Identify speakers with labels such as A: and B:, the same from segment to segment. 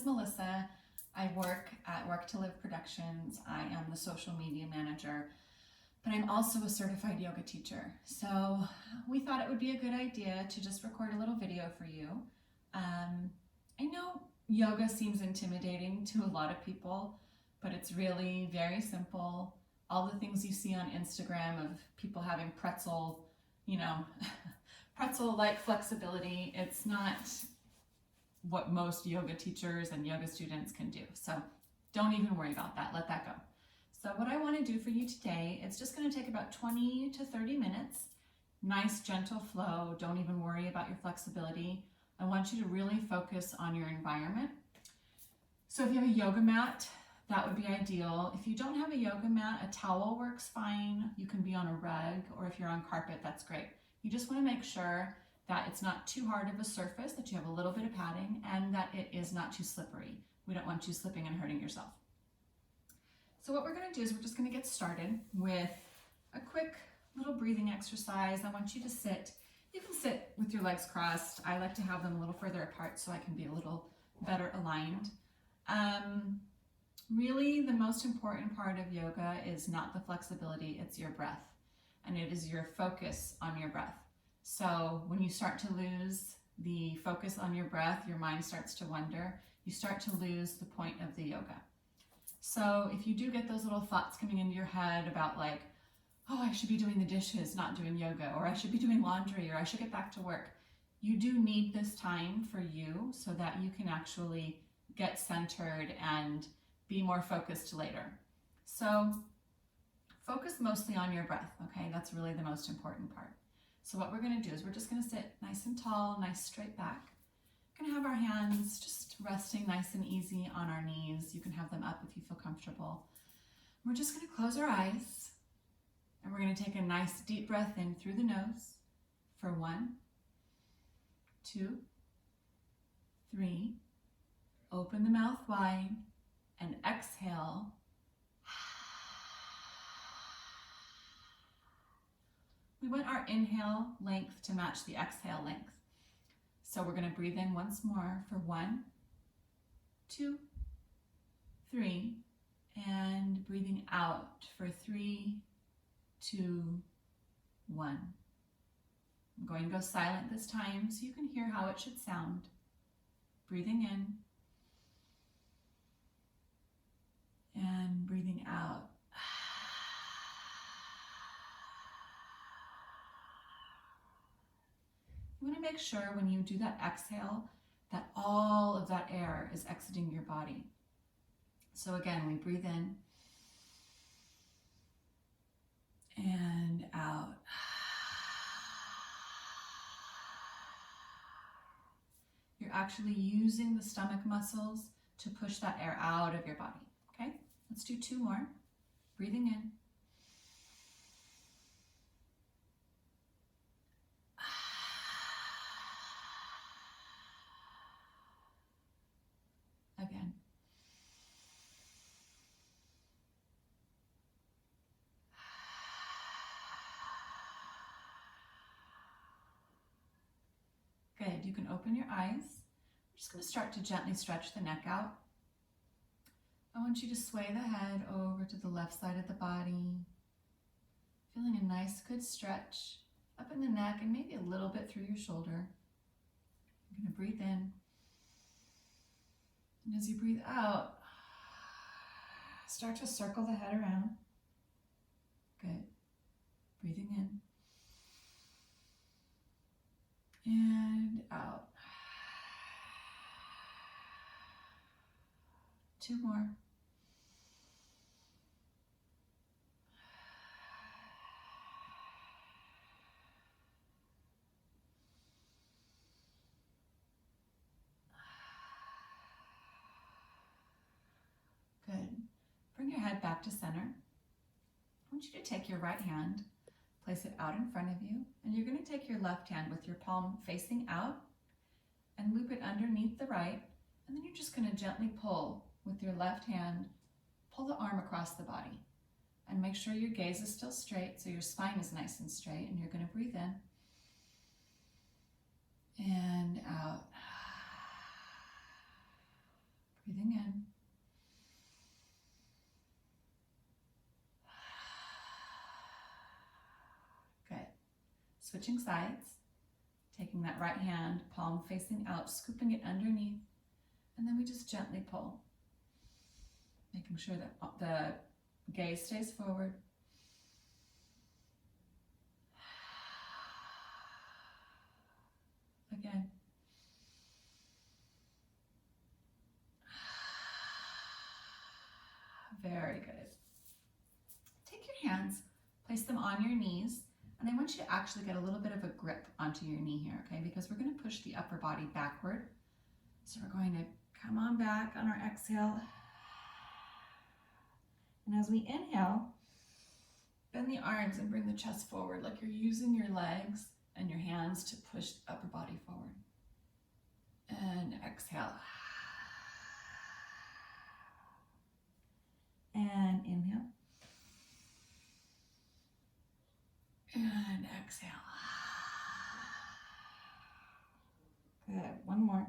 A: Melissa. I work at Work to Live Productions. I am the social media manager, but I'm also a certified yoga teacher. So we thought it would be a good idea to just record a little video for you. I know yoga seems intimidating to a lot of people, but it's really very simple. All the things you see on Instagram of people having pretzel, pretzel-like flexibility, it's not what most yoga teachers and yoga students can do. So don't even worry about that, let that go. So what I want to do for you today, it's just going to take about 20 to 30 minutes. Nice gentle flow, don't even worry about your flexibility. I want you to really focus on your environment. So if you have a yoga mat, that would be ideal. If you don't have a yoga mat, a towel works fine. You can be on a rug, or if you're on carpet, that's great. You just want to make sure that it's not too hard of a surface, that you have a little bit of padding, and that it is not too slippery. We don't want you slipping and hurting yourself. So what we're going to do is we're just going to get started with a quick little breathing exercise. I want you to sit. You can sit with your legs crossed. I like to have them a little further apart so I can be a little better aligned. Really, the most important part of yoga is not the flexibility, it's your breath. And it is your focus on your breath. So when you start to lose the focus on your breath, your mind starts to wander. You start to lose the point of the yoga. So if you do get those little thoughts coming into your head about like, oh, I should be doing the dishes, not doing yoga, or I should be doing laundry, or I should get back to work. You do need this time for you so that you can actually get centered and be more focused later. So focus mostly on your breath, okay? That's really the most important part. So what we're gonna do is we're just gonna sit nice and tall, nice straight back. We're gonna have our hands just resting nice and easy on our knees. You can have them up if you feel comfortable. We're just gonna close our eyes and we're gonna take a nice deep breath in through the nose for 1, 2, 3. Open the mouth wide and exhale. We want our inhale length to match the exhale length. So we're going to breathe in once more for 1, 2, 3, and breathing out for 3, 2, 1. I'm going to go silent this time so you can hear how it should sound. Breathing in and breathing out. You want to make sure when you do that exhale that all of that air is exiting your body. So again, we breathe in and out. You're actually using the stomach muscles to push that air out of your body. Okay, let's do 2 more. Breathing in. Again. Good, you can open your eyes. I'm just going to start to gently stretch the neck out. I want you to sway the head over to the left side of the body. Feeling a nice, good stretch up in the neck and maybe a little bit through your shoulder. You're going to breathe in. And as you breathe out, start to circle the head around. Good. Breathing in. And out. 2 more. Good. Bring your head back to center. I want you to take your right hand, place it out in front of you, and you're going to take your left hand with your palm facing out and loop it underneath the right, and then you're just going to gently pull with your left hand, pull the arm across the body, and make sure your gaze is still straight so your spine is nice and straight, and you're going to breathe in and out. Breathing in. Good. Switching sides. Taking that right hand, palm facing out, scooping it underneath, and then we just gently pull. Making sure that the gaze stays forward. Again. Very good. Take your hands, place them on your knees, and I want you to actually get a little bit of a grip onto your knee here, okay? Because we're going to push the upper body backward. So we're going to come on back on our exhale. And as we inhale, bend the arms and bring the chest forward like you're using your legs and your hands to push the upper body forward. And exhale. And inhale. And exhale. Good. One more.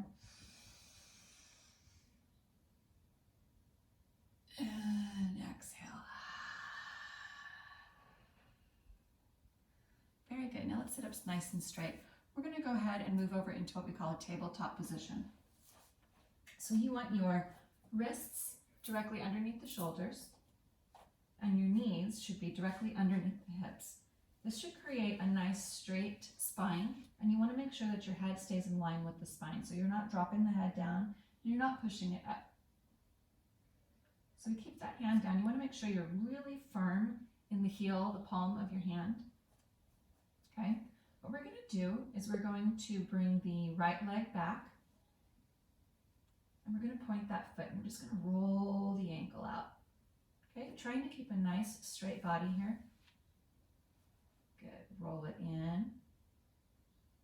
A: And exhale. Very good. Now let's sit up nice and straight. We're going to go ahead and move over into what we call a tabletop position. So you want your wrists directly underneath the shoulders, and your knees should be directly underneath the hips. This should create a nice straight spine, and you want to make sure that your head stays in line with the spine. So you're not dropping the head down, and you're not pushing it up. So we keep that hand down. You want to make sure you're really firm in the heel, the palm of your hand. Okay? What we're going to do is we're going to bring the right leg back, and we're going to point that foot, and we're just going to roll the ankle out. Okay? Trying to keep a nice straight body here. Good. Roll it in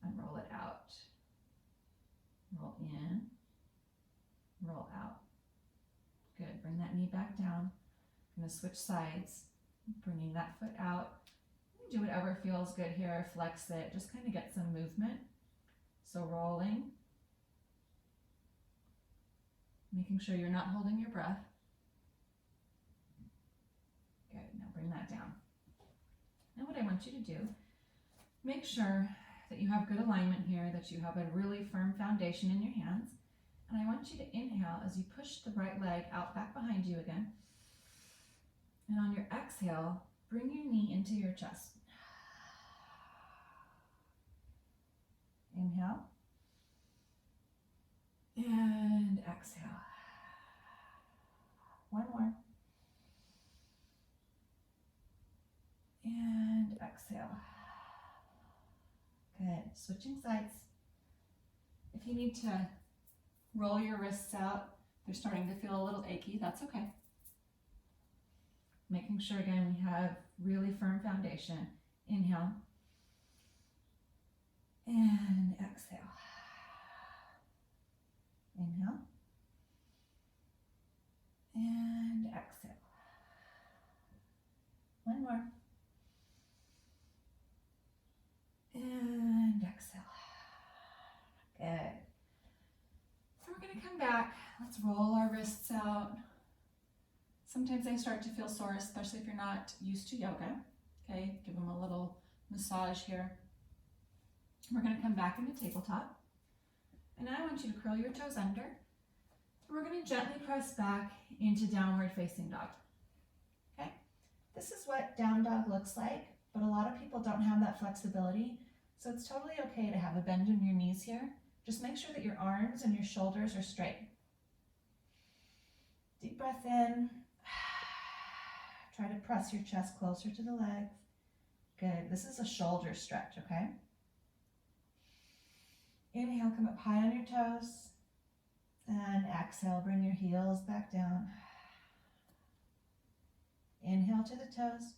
A: and roll it out. Roll in, roll out. Good. Bring that knee back down. I'm going to switch sides, bringing that foot out. Do whatever feels good here. Flex it. Just kind of get some movement. So rolling. Making sure you're not holding your breath. Good. Now bring that down. Now what I want you to do, make sure that you have good alignment here, that you have a really firm foundation in your hands. And I want you to inhale as you push the right leg out back behind you again. And on your exhale, bring your knee into your chest. Inhale. And exhale. One more. And exhale. Good. Switching sides. If you need to roll your wrists out, they're starting to feel a little achy, that's okay. Making sure again we have really firm foundation. Inhale. And exhale. Inhale. And exhale. One more. And exhale. Good. So we're going to come back. Let's roll our wrists out. Sometimes they start to feel sore, especially if you're not used to yoga. Okay, give them a little massage here. We're going to come back into tabletop. And now I want you to curl your toes under. We're going to gently press back into downward facing dog. Okay, this is what down dog looks like, but a lot of people don't have that flexibility. So it's totally okay to have a bend in your knees here. Just make sure that your arms and your shoulders are straight. Deep breath in. Try to press your chest closer to the legs. Good. This is a shoulder stretch, okay? Inhale, come up high on your toes. And exhale, bring your heels back down. Inhale to the toes.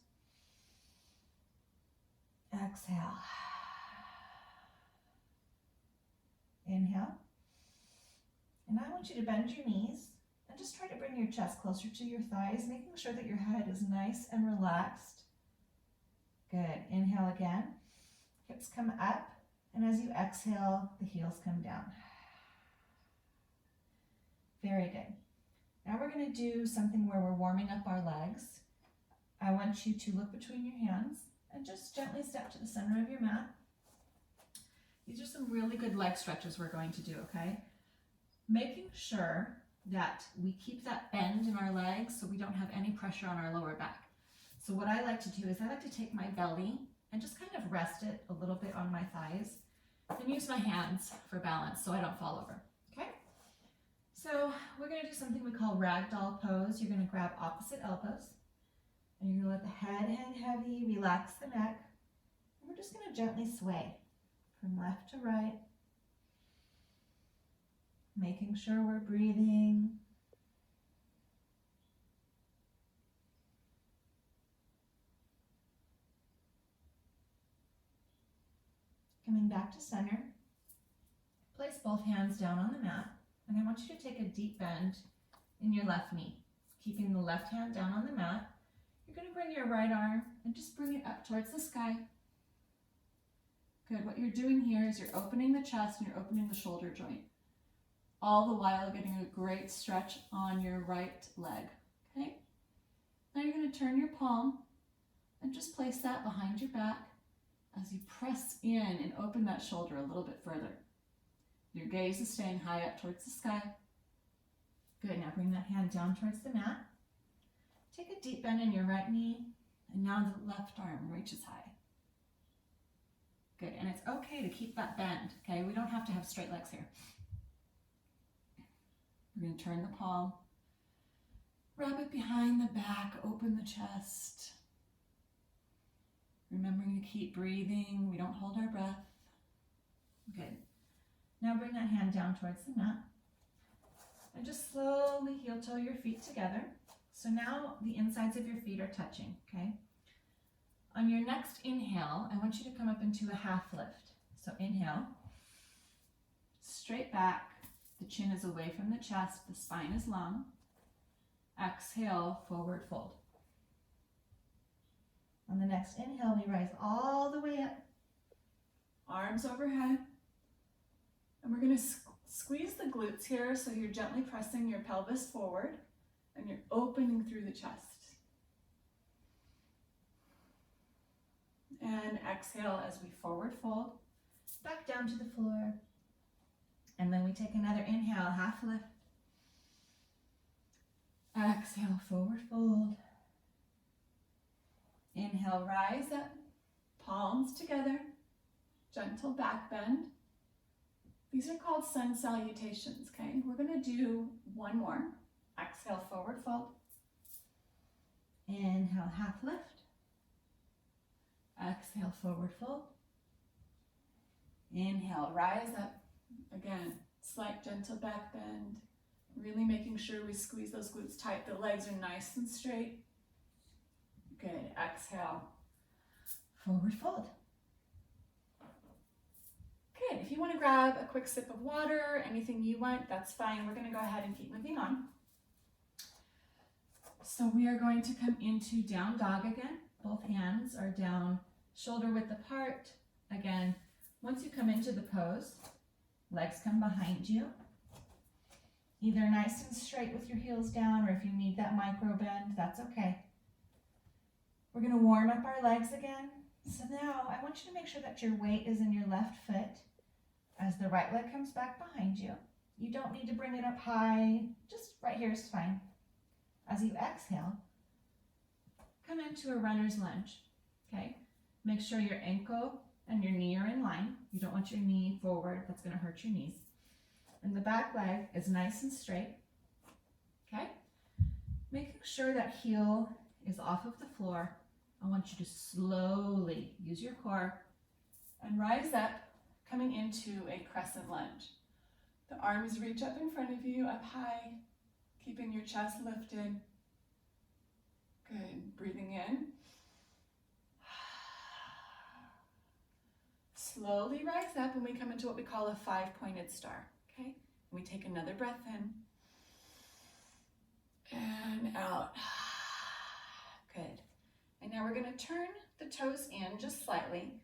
A: Exhale. Inhale. And I want you to bend your knees and just try to bring your chest closer to your thighs, making sure that your head is nice and relaxed. Good. Inhale again. Hips come up, and as you exhale, the heels come down. Very good. Now we're going to do something where we're warming up our legs. I want you to look between your hands and just gently step to the center of your mat. These are some really good leg stretches we're going to do, okay? Making sure that we keep that bend in our legs so we don't have any pressure on our lower back. So what I like to do is I like to take my belly and just kind of rest it a little bit on my thighs and use my hands for balance so I don't fall over, okay? So we're going to do something we call ragdoll pose. You're going to grab opposite elbows and you're going to let the head hang heavy, relax the neck, and we're just going to gently sway from left to right, making sure we're breathing. Coming back to center, place both hands down on the mat, and I want you to take a deep bend in your left knee. Keeping the left hand down on the mat, you're going to bring your right arm and just bring it up towards the sky. Good. What you're doing here is you're opening the chest and you're opening the shoulder joint, all the while getting a great stretch on your right leg. Okay? Now you're going to turn your palm and just place that behind your back as you press in and open that shoulder a little bit further. Your gaze is staying high up towards the sky. Good. Now bring that hand down towards the mat. Take a deep bend in your right knee, and now the left arm reaches high. Good. And it's okay to keep that bend, okay? We don't have to have straight legs here. We're going to turn the palm, wrap it behind the back, open the chest. Remembering to keep breathing. We don't hold our breath. Good. Now bring that hand down towards the mat. And just slowly heel toe your feet together. So now the insides of your feet are touching, okay? On your next inhale, I want you to come up into a half lift. So inhale, straight back. The chin is away from the chest. The spine is long. Exhale, forward fold. On the next inhale, we rise all the way up, arms overhead, and we're going to squeeze the glutes here so you're gently pressing your pelvis forward and you're opening through the chest. And exhale as we forward fold, back down to the floor, and then we take another inhale, half lift, exhale, forward fold. Inhale, rise up, palms together, gentle back bend. These are called sun salutations, okay? We're going to do one more. Exhale, forward fold. Inhale, half lift. Exhale, forward fold. Inhale, rise up. Again, slight gentle back bend. Really making sure we squeeze those glutes tight. The legs are nice and straight. Good. Exhale, forward fold. Good. If you want to grab a quick sip of water, anything you want, that's fine. We're going to go ahead and keep moving on. So we are going to come into down dog again. Both hands are down, shoulder width apart. Again, once you come into the pose, legs come behind you. Either nice and straight with your heels down, or if you need that micro bend, that's okay. We're going to warm up our legs again. So now I want you to make sure that your weight is in your left foot as the right leg comes back behind you. You don't need to bring it up high, just right here is fine. As you exhale, come into a runner's lunge, okay? Make sure your ankle and your knee are in line. You don't want your knee forward, that's going to hurt your knees. And the back leg is nice and straight, okay? Making sure that heel is off of the floor. I want you to slowly use your core and rise up, coming into a crescent lunge. The arms reach up in front of you, up high, keeping your chest lifted. Good. Breathing in. Slowly rise up and we come into what we call a 5-pointed star. Okay? We take another breath in and out. Good. And now we're going to turn the toes in just slightly.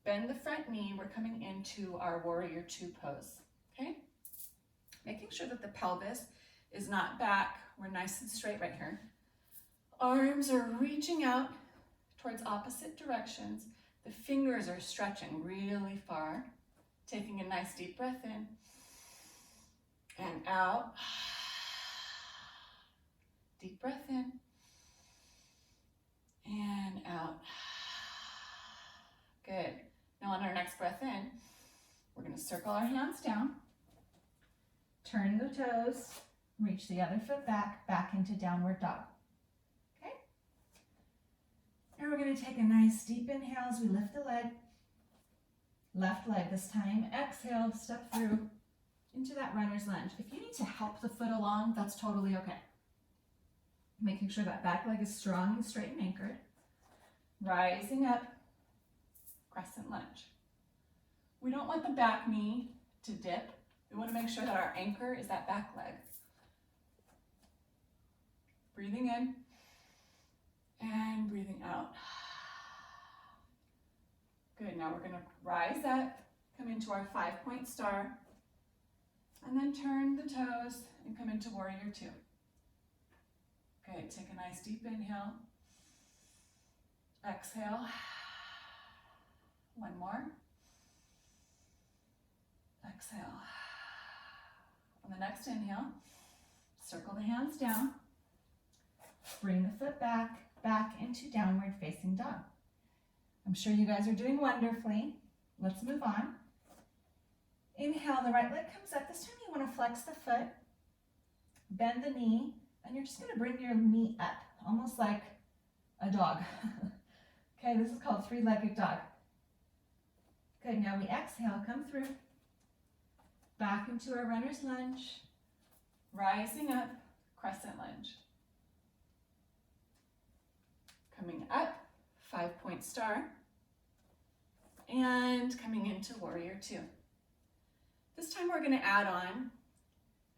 A: Bend the front knee. We're coming into our warrior two pose. Okay? Making sure that the pelvis is not back. We're nice and straight right here. Arms are reaching out towards opposite directions. The fingers are stretching really far. Taking a nice deep breath in and out. Deep breath in and out. Good. Now on our next breath in, we're going to circle our hands down, turn the toes, reach the other foot back into downward dog. Okay? And we're going to take a nice deep inhale as we lift the leg. Left leg this time. Exhale, step through into that runner's lunge. If you need to help the foot along, that's totally okay. Making sure that back leg is strong and straight and anchored. Rising up, crescent lunge. We don't want the back knee to dip. We want to make sure that our anchor is that back leg. Breathing in and breathing out. Good, now we're gonna rise up, come into our 5-point star, and then turn the toes and come into warrior 2. Good, take a nice deep inhale. Exhale. One more. Exhale. On the next inhale, circle the hands down. Bring the foot back into downward facing dog. I'm sure you guys are doing wonderfully. Let's move on. Inhale, the right leg comes up. This time you want to flex the foot, bend the knee, and you're just going to bring your knee up, almost like a dog. Okay, this is called 3-legged dog. Good, now we exhale, come through. Back into our runner's lunge, rising up, crescent lunge. Coming up, 5-point star, and coming into warrior 2. This time we're going to add on,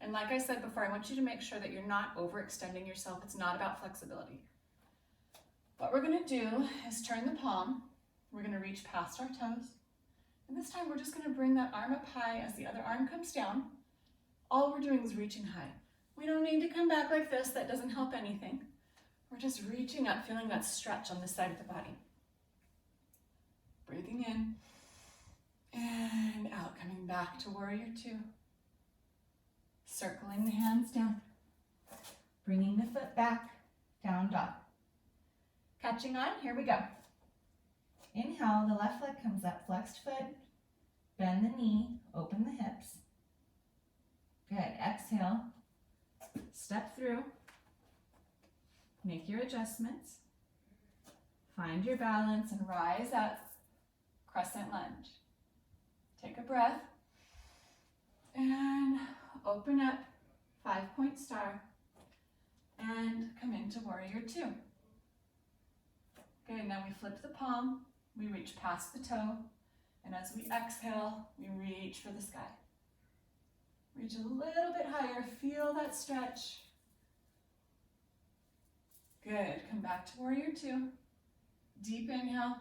A: and like I said before, I want you to make sure that you're not overextending yourself. It's not about flexibility. What we're going to do is turn the palm. We're going to reach past our toes, and this time we're just going to bring that arm up high as the other arm comes down. All we're doing is reaching high. We don't need to come back like this. That doesn't help anything. We're just reaching up, feeling that stretch on this side of the body. Breathing in and out, coming back to warrior 2. Circling the hands down, bringing the foot back, down dog. Catching on, here we go. Inhale, the left leg comes up, flexed foot, bend the knee, open the hips. Good, exhale, step through. Make your adjustments. Find your balance and rise up, crescent lunge. Take a breath and open up, 5-point star, and come into warrior 2. Good, now we flip the palm, we reach past the toe, and as we exhale, we reach for the sky. Reach a little bit higher, feel that stretch. Good, come back to warrior 2. Deep inhale,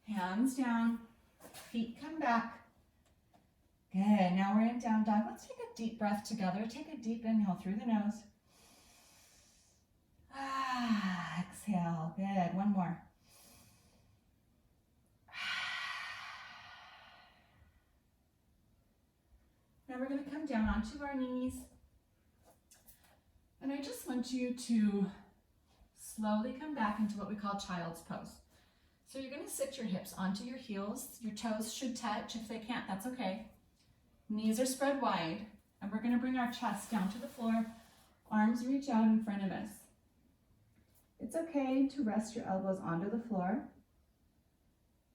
A: hands down, feet come back. Good, now we're in down dog. Let's take a deep breath together. Take a deep inhale through the nose. Exhale, good, one more. Now we're going to come down onto our knees. And I just want you to slowly come back into what we call child's pose. So you're going to sit your hips onto your heels. Your toes should touch. If they can't, that's okay. Knees are spread wide. And we're going to bring our chest down to the floor. Arms reach out in front of us. It's okay to rest your elbows onto the floor.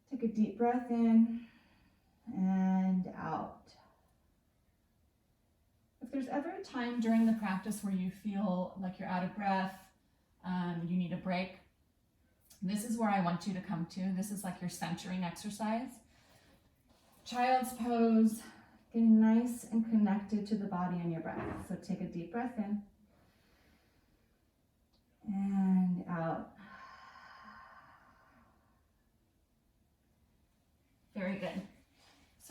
A: Take a deep breath in and out. If there's ever a time during the practice where you feel like you're out of breath, you need a break, this is where I want you to come to. This is like your centering exercise. Child's pose, getting nice and connected to the body and your breath. So take a deep breath in and out. Very good.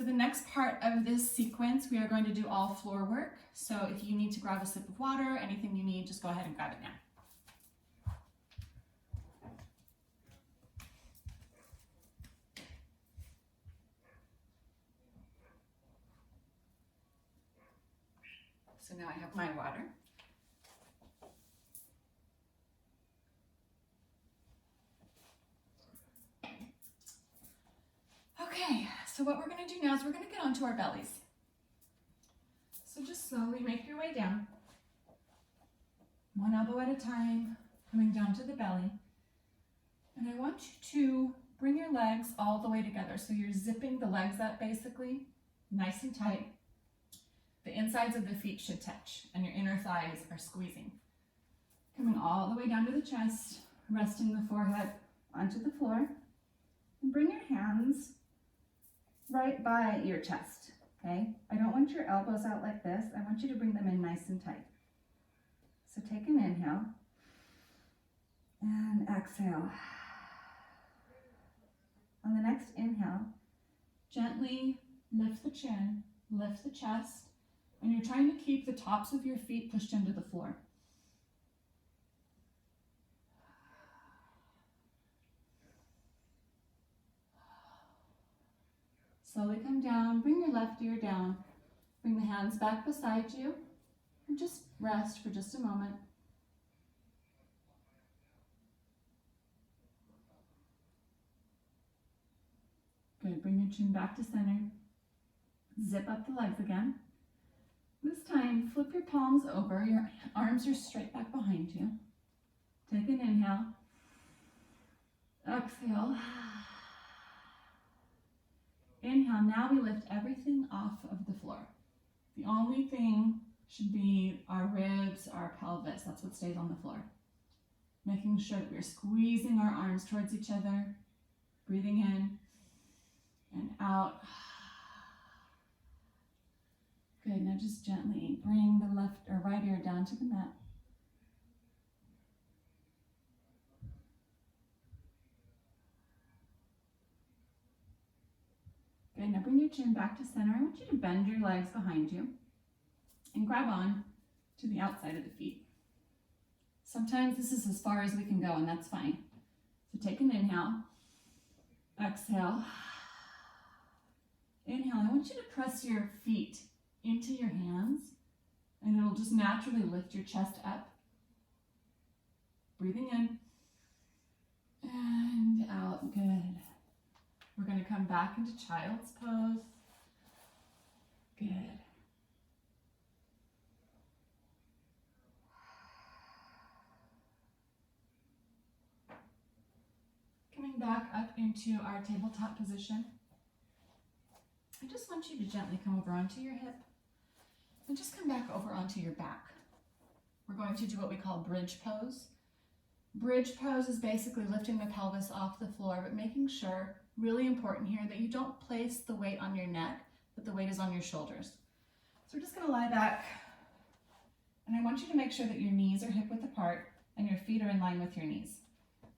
A: So the next part of this sequence, we are going to do all floor work. So if you need to grab a sip of water, anything you need, just go ahead and grab it now. So now I have my water. Okay, so what we're going to do now is we're going to get onto our bellies. So just slowly make your way down, one elbow at a time, coming down to the belly. And I want you to bring your legs all the way together. So you're zipping the legs up basically, nice and tight. The insides of the feet should touch and your inner thighs are squeezing. Coming all the way down to the chest, resting the forehead onto the floor. And bring your hands right by your chest, okay? I don't want your elbows out like this. I want you to bring them in nice and tight. So take an inhale and exhale. On the next inhale, gently lift the chin, lift the chest, and you're trying to keep the tops of your feet pushed into the floor. Slowly come down, bring your left ear down, bring the hands back beside you, and just rest for just a moment. Good, bring your chin back to center. Zip up the legs again. This time, flip your palms over, your arms are straight back behind you. Take an inhale. Exhale. Inhale, now we lift everything off of the floor. The only thing should be our ribs, our pelvis. That's what stays on the floor. Making sure that we're squeezing our arms towards each other, breathing in and out. Good, now just gently bring the left or right ear down to the mat. Good, now bring your chin back to center. I want you to bend your legs behind you and grab on to the outside of the feet. Sometimes this is as far as we can go, and that's fine. So take an inhale, exhale. Inhale, I want you to press your feet into your hands, and it'll just naturally lift your chest up. Breathing in and out. Good. We're going to come back into child's pose. Good. Coming back up into our tabletop position. I just want you to gently come over onto your hip and just come back over onto your back. We're going to do what we call bridge pose. Bridge pose is basically lifting the pelvis off the floor, but making sure, really important here, that you don't place the weight on your neck, but the weight is on your shoulders. So we're just going to lie back, and I want you to make sure that your knees are hip width apart and your feet are in line with your knees.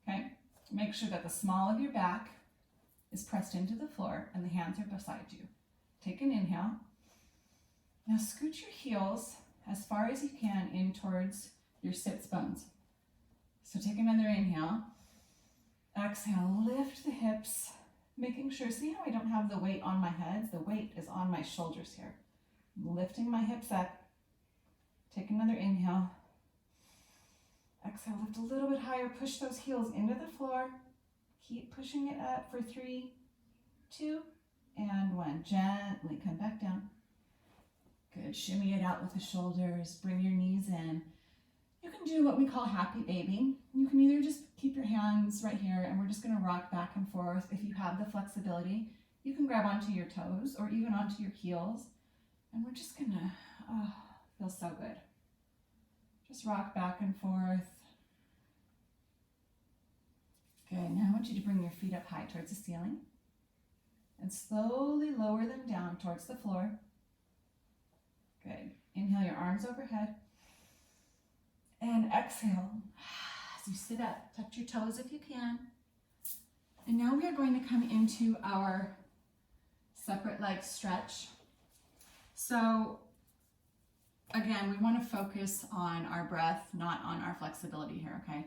A: Okay? Make sure that the small of your back is pressed into the floor and the hands are beside you. Take an inhale. Now scoot your heels as far as you can in towards your sits bones. So take another inhale. Exhale, lift the hips, making sure, see how I don't have the weight on my head? The weight is on my shoulders here. I'm lifting my hips up. Take another inhale. Exhale, lift a little bit higher, push those heels into the floor. Keep pushing it up for 3, 2, and 1. Gently come back down. Good, shimmy it out with the shoulders, bring your knees in. You can do what we call happy baby. You can either just keep your hands right here and we're just gonna rock back and forth. If you have the flexibility, you can grab onto your toes or even onto your heels. And we're just gonna, feel so good. Just rock back and forth. Good, now I want you to bring your feet up high towards the ceiling and slowly lower them down towards the floor. Good, inhale your arms overhead and exhale as you sit up. Touch your toes if you can. And now we are going to come into our Separate leg stretch. So again, we want to focus on our breath, not on our flexibility here, okay?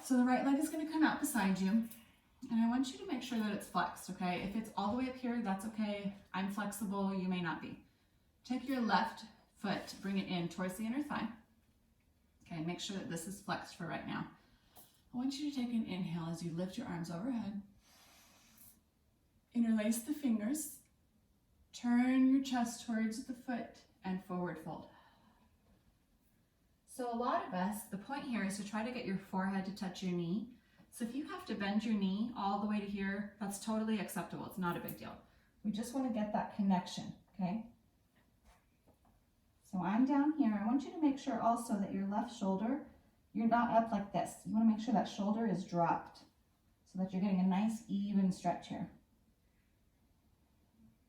A: So the right leg is going to come out beside you, and I want you to make sure that it's flexed, okay? If it's all the way up here, that's okay. I'm flexible, you may not be. Take your left foot, bring it in towards the inner thigh. Okay, make sure that this is flexed for right now. I want you to take an inhale as you lift your arms overhead. Interlace the fingers. Turn your chest towards the foot and forward fold. So a lot of us, the point here is to try to get your forehead to touch your knee. So if you have to bend your knee all the way to here, that's totally acceptable. It's not a big deal. We just want to get that connection, okay? So I'm down here. I want you to make sure also that your left shoulder, you're not up like this. You want to make sure that shoulder is dropped so that you're getting a nice even stretch here.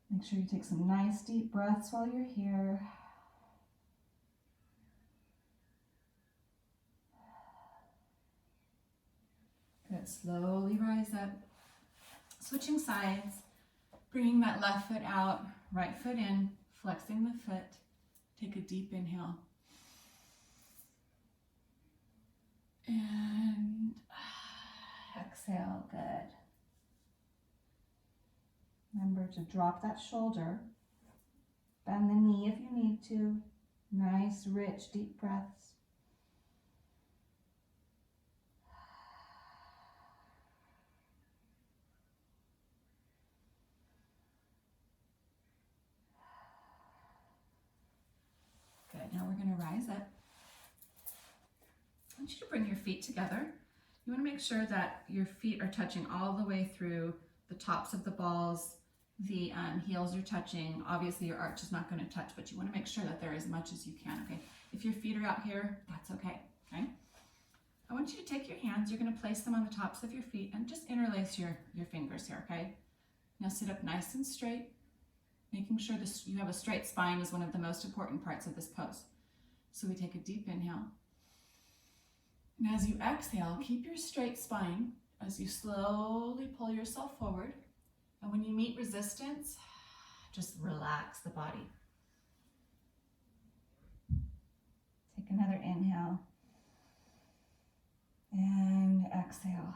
A: Make sure you take some nice deep breaths while you're here. Good, slowly rise up. Switching sides, bringing that left foot out, right foot in, flexing the foot. Take a deep inhale. And exhale, good. Remember to drop that shoulder. Bend the knee if you need to. Nice, rich, deep breaths. Good, now we're going to rise up. I want you to bring your feet together. You want to make sure that your feet are touching all the way through the tops of the balls. The heels are touching. Obviously your arch is not going to touch, but you want to make sure that they're as much as you can, okay? If your feet are out here, that's okay, okay? I want you to take your hands, you're going to place them on the tops of your feet and just interlace your fingers here, okay? Now sit up nice and straight, making sure you have a straight spine is one of the most important parts of this pose. So we take a deep inhale. And as you exhale, keep your straight spine as you slowly pull yourself forward. And when you meet resistance, just relax the body. Take another inhale. And exhale.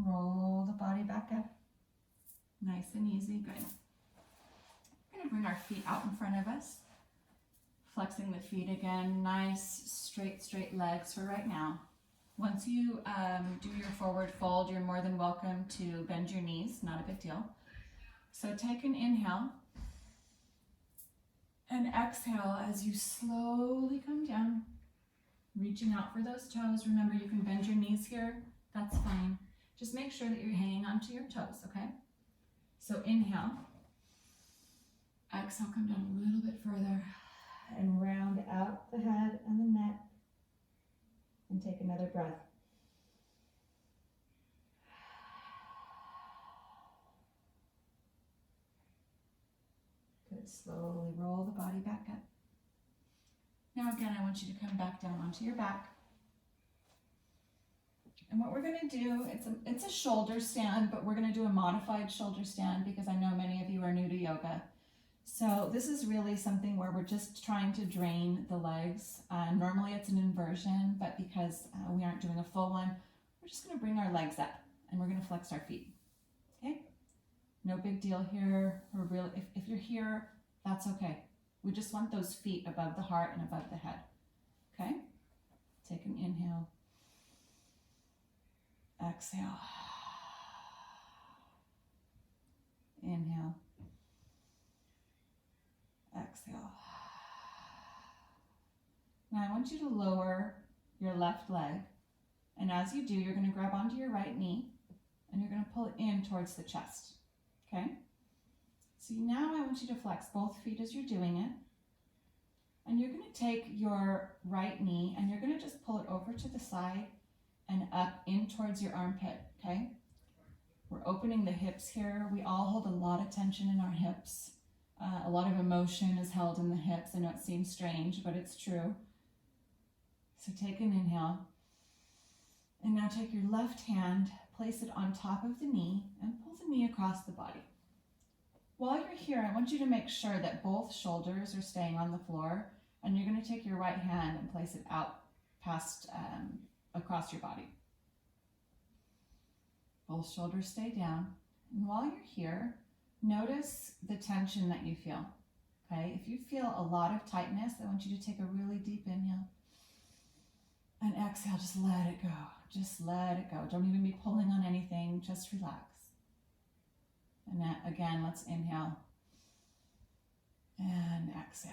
A: Roll the body back up. Nice and easy, good. We're going to bring our feet out in front of us. Flexing the feet again, nice straight legs for right now. Once you do your forward fold, you're more than welcome to bend your knees, not a big deal. So take an inhale and exhale as you slowly come down, reaching out for those toes. Remember, you can bend your knees here, that's fine. Just make sure that you're hanging onto your toes, okay? So inhale, exhale, come down a little bit further. And round out the head and the neck. And take another breath. Good, slowly roll the body back up. Now again, I want you to come back down onto your back. And what we're going to do, it's a shoulder stand, but we're going to do a modified shoulder stand because I know many of you are new to yoga. So this is really something where we're just trying to drain the legs. Normally it's an inversion, but because we aren't doing a full one, we're just going to bring our legs up and we're going to flex our feet. Okay? No big deal here. We're really, if you're here, that's okay. We just want those feet above the heart and above the head. Okay? Take an inhale. Exhale. Inhale. Exhale. Now I want you to lower your left leg, and as you do, you're going to grab onto your right knee and you're going to pull it in towards the chest. Okay? So now I want you to flex both feet as you're doing it, and you're going to take your right knee and you're going to just pull it over to the side and up in towards your armpit. Okay? We're opening the hips here. We all hold a lot of tension in our hips. A lot of emotion is held in the hips. I know it seems strange, but it's true. So take an inhale. And now take your left hand, place it on top of the knee, and pull the knee across the body. While you're here, I want you to make sure that both shoulders are staying on the floor, and you're going to take your right hand and place it out past, across your body. Both shoulders stay down. And while you're here, notice the tension that you feel. Okay, if you feel a lot of tightness, I want you to take a really deep inhale. And exhale, just let it go. Just let it go. Don't even be pulling on anything, just relax. And then again, let's inhale and exhale.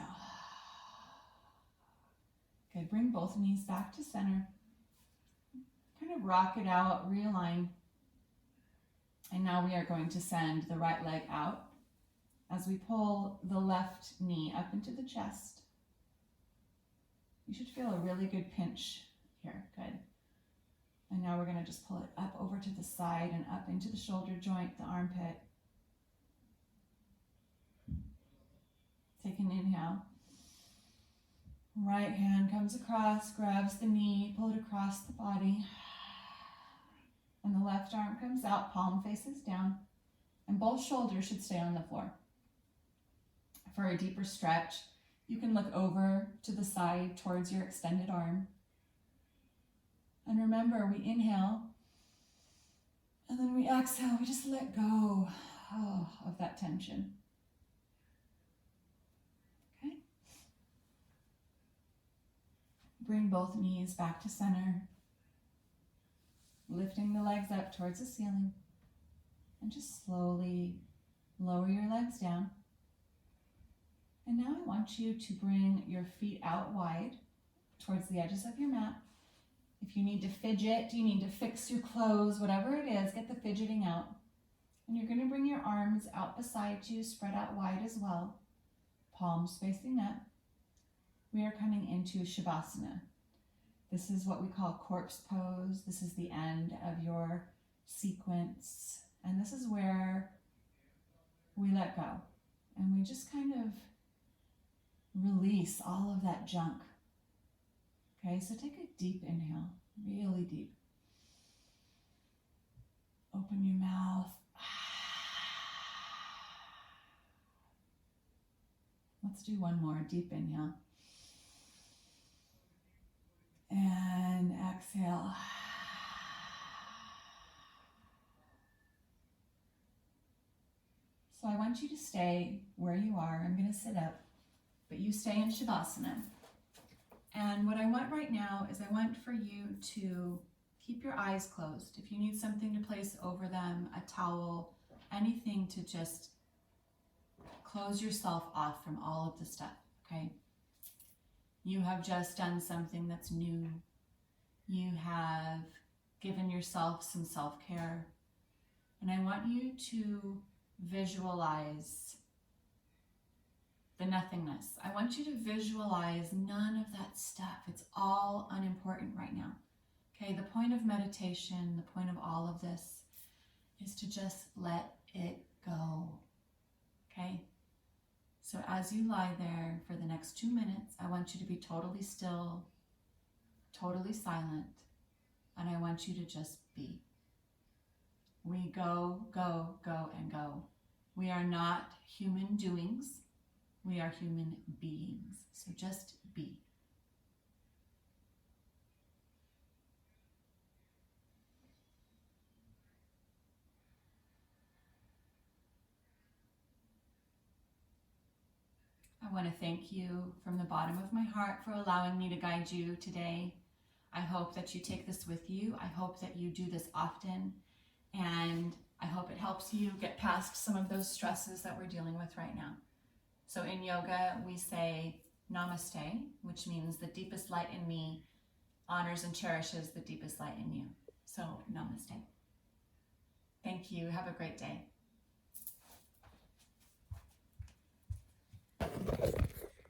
A: Good, bring both knees back to center. Kind of rock it out, realign. And now we are going to send the right leg out as we pull the left knee up into the chest. You should feel a really good pinch here, good. And now we're going to just pull it up over to the side and up into the shoulder joint, the armpit. Take an inhale. Right hand comes across, grabs the knee, pull it across the body. And the left arm comes out, palm faces down. And both shoulders should stay on the floor. For a deeper stretch, you can look over to the side towards your extended arm. And remember, we inhale, and then we exhale, we just let go of that tension. Okay? Bring both knees back to center, lifting the legs up towards the ceiling, and just slowly lower your legs down. And now I want you to bring your feet out wide towards the edges of your mat. If you need to fidget, you need to fix your clothes, whatever it is, get the fidgeting out. And you're going to bring your arms out beside you, spread out wide as well, palms facing up. We are coming into Shavasana. This is what we call corpse pose. This is the end of your sequence. And this is where we let go. And we just kind of release all of that junk. Okay, so take a deep inhale, really deep. Open your mouth. Let's do one more, deep inhale. And exhale. So I want you to stay where you are. I'm going to sit up, but you stay in Shavasana. And what I want right now is I want for you to keep your eyes closed. If you need something to place over them, a towel, anything to just close yourself off from all of the stuff, okay? You have just done something that's new. You have given yourself some self-care. And I want you to visualize the nothingness. I want you to visualize none of that stuff. It's all unimportant right now. Okay, the point of meditation, the point of all of this is to just let it go. Okay? So as you lie there for the next 2 minutes, I want you to be totally still, totally silent, and I want you to just be. We go, go, go, and go. We are not human doings. We are human beings. So just be. I want to thank you from the bottom of my heart for allowing me to guide you today. I hope that you take this with you. I hope that you do this often. And I hope it helps you get past some of those stresses that we're dealing with right now. So in yoga, we say namaste, which means the deepest light in me honors and cherishes the deepest light in you. So namaste. Thank you. Have a great day.